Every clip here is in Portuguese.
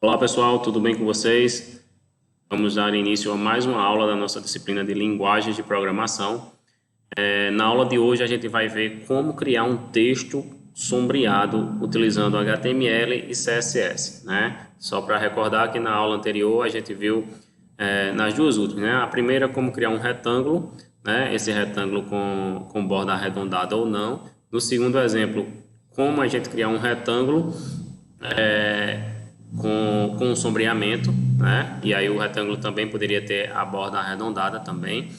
Olá pessoal, tudo bem com vocês? Vamos dar início a mais uma aula da nossa disciplina de linguagens de programação. Na aula de hoje a gente vai ver como criar um texto sombreado utilizando HTML e CSS, né? Só para recordar que na aula anterior a gente viu nas duas últimas, né? A primeira, como criar um retângulo, né? Esse retângulo com borda arredondada ou não. No segundo exemplo, como a gente criar um retângulo com sombreamento, né? E aí o retângulo também poderia ter a borda arredondada também.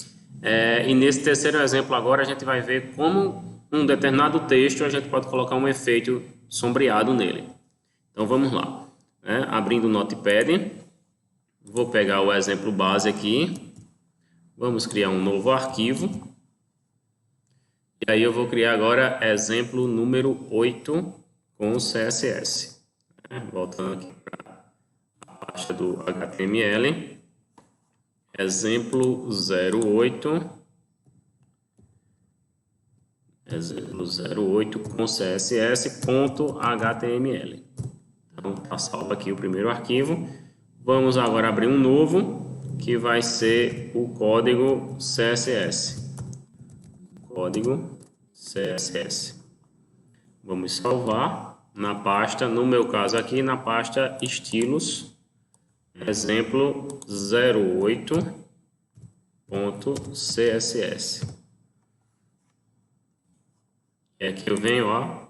E nesse terceiro exemplo agora a gente vai ver como um determinado texto a gente pode colocar um efeito sombreado nele. Então vamos lá, né? Abrindo o Notepad, vou pegar o exemplo base aqui, vamos criar um novo arquivo. E aí eu vou criar agora exemplo número 8 com CSS. Voltando aqui para a pasta do HTML, exemplo 08 com CSS.html. Então, está salvo aqui o primeiro arquivo. Vamos agora abrir um novo, que vai ser o código CSS. Código CSS. Vamos salvar na pasta, no meu caso aqui, na pasta estilos, exemplo 08.css. E aqui eu venho, ó,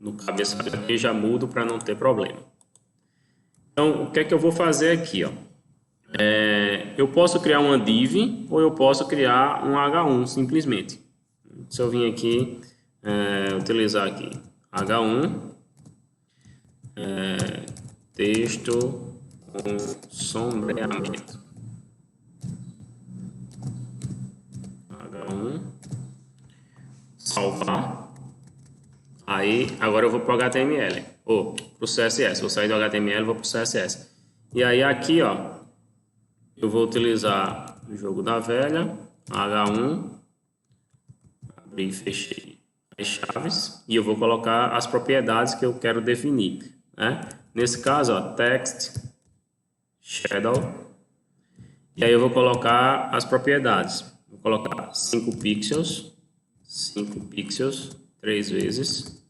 no cabeçalho aqui já mudo para não ter problema. Então, o que é que eu vou fazer aqui, ó? Eu posso criar uma div ou eu posso criar um H1 simplesmente. Se eu vim aqui, utilizar aqui H1, texto com sombreamento. H1, salvar. Aí, agora eu vou para o HTML, ou para o CSS. Vou sair do HTML e vou para o CSS. E aí aqui, ó, eu vou utilizar o jogo da velha, H1, abri e fechei as chaves, e eu vou colocar as propriedades que eu quero definir, né? Nesse caso, ó, text, shadow, e aí eu vou colocar as propriedades. Vou colocar 5 pixels, 3 vezes,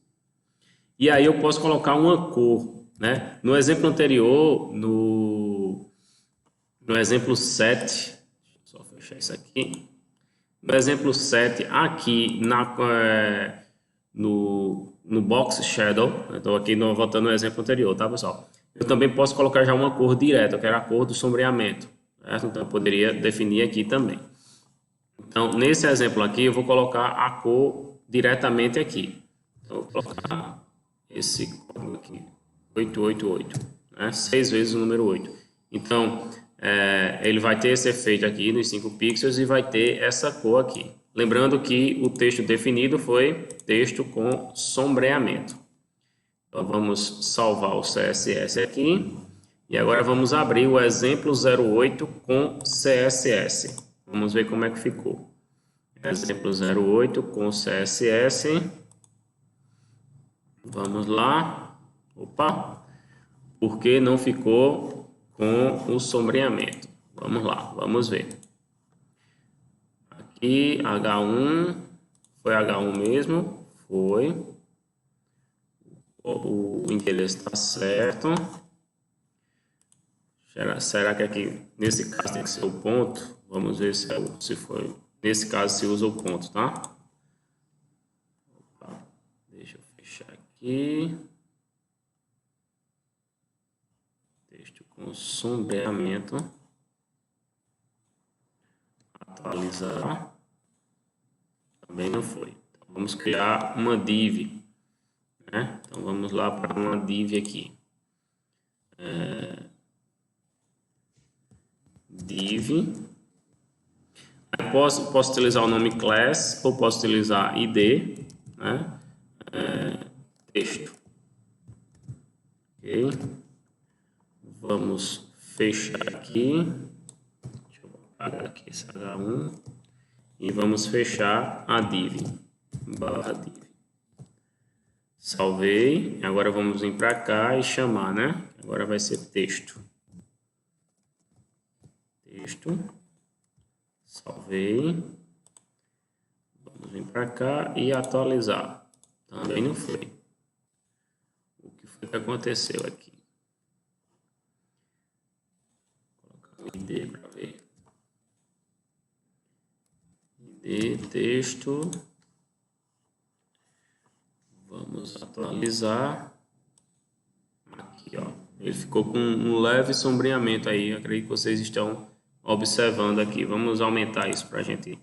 e aí eu posso colocar uma cor, né? No exemplo anterior, no exemplo 7, deixa eu só fechar isso aqui. No exemplo 7, aqui no box shadow, estou aqui voltando no exemplo anterior, tá pessoal? Eu também posso colocar já uma cor direta, que era a cor do sombreamento, certo? Então eu poderia definir aqui também. Então nesse exemplo aqui eu vou colocar a cor diretamente aqui. Então eu vou colocar esse código aqui, 888, né? 6 vezes o número 8. Então ele vai ter esse efeito aqui nos 5 pixels e vai ter essa cor aqui. Lembrando que o texto definido foi texto com sombreamento. Então vamos salvar o CSS aqui. E agora vamos abrir o exemplo 08 com CSS. Vamos ver como é que ficou. Exemplo 08 com CSS. Vamos lá. Opa! Por que não ficou com o sombreamento? Vamos lá, vamos ver. Aqui, H1, foi H1 mesmo? Foi. O endereço está certo. Será que aqui, nesse caso, tem que ser o ponto? Vamos ver se foi. Nesse caso, se usa o ponto, tá? Opa, deixa eu fechar aqui. Texto com sombreamento. Atualizar. Também não foi. Então, vamos criar uma div, né? Então vamos lá para uma div aqui. Div. Eu posso utilizar o nome class ou posso utilizar id, né? Texto. Ok. Vamos fechar aqui. Deixa eu apagar aqui esse H1. E vamos fechar a div, barra div. Salvei. Agora vamos vir para cá e chamar, né? agora vai ser texto. Texto. Salvei. Vamos vir para cá e atualizar. Também não foi. O que foi que aconteceu aqui? Vou colocar o ID para ver. ID, texto. Vamos atualizar. Aqui, ó. Ele ficou com um leve sombreamento aí. Acredito que vocês estão observando aqui. Vamos aumentar isso para a gente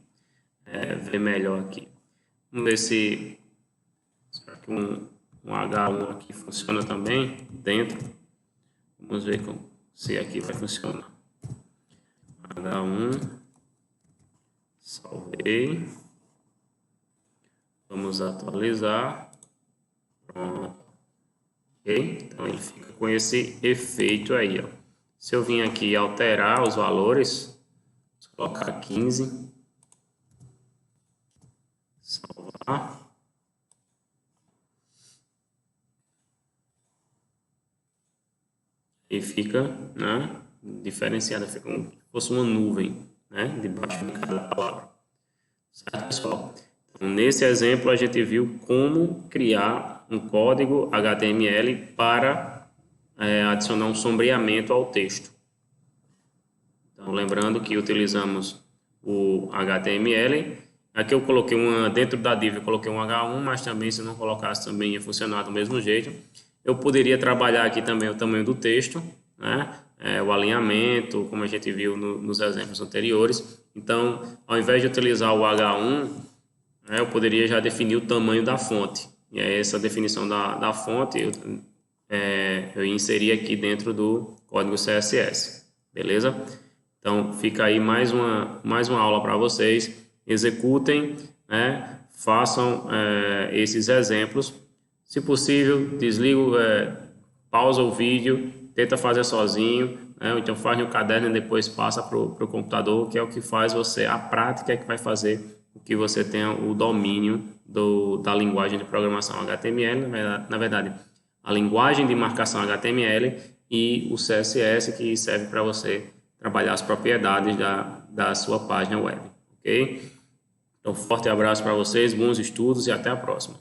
ver melhor aqui. Vamos ver se um H1 aqui funciona também dentro. Vamos ver se aqui vai funcionar. H1. Salvei. Vamos atualizar. Pronto. Ok? Então ele fica com esse efeito aí, ó. Se eu vim aqui alterar os valores, vou colocar 15. Salvar. E fica, né, diferenciada, fica como se fosse uma nuvem, né, debaixo de cada palavra. Certo, pessoal? Então, nesse exemplo, a gente viu como criar um código HTML para adicionar um sombreamento ao texto. Então, lembrando que utilizamos o HTML. Aqui eu coloquei dentro da div eu coloquei um H1, mas também se não colocasse também ia funcionar do mesmo jeito. Eu poderia trabalhar aqui também o tamanho do texto, né? O alinhamento, como a gente viu nos exemplos anteriores. Então, ao invés de utilizar o H1, eu poderia já definir o tamanho da fonte. E aí essa definição da fonte eu inseri aqui dentro do código CSS. Beleza? Então, fica aí mais uma aula para vocês. Executem, né? Façam esses exemplos. Se possível, pausa o vídeo, tenta fazer sozinho, né? Então faz no caderno e depois passa para o computador, que é o que faz você, a prática é que vai fazer com que você tenha o domínio da linguagem de programação HTML, na verdade, a linguagem de marcação HTML e o CSS, que serve para você trabalhar as propriedades da sua página web, ok? Então, forte abraço para vocês, bons estudos e até a próxima.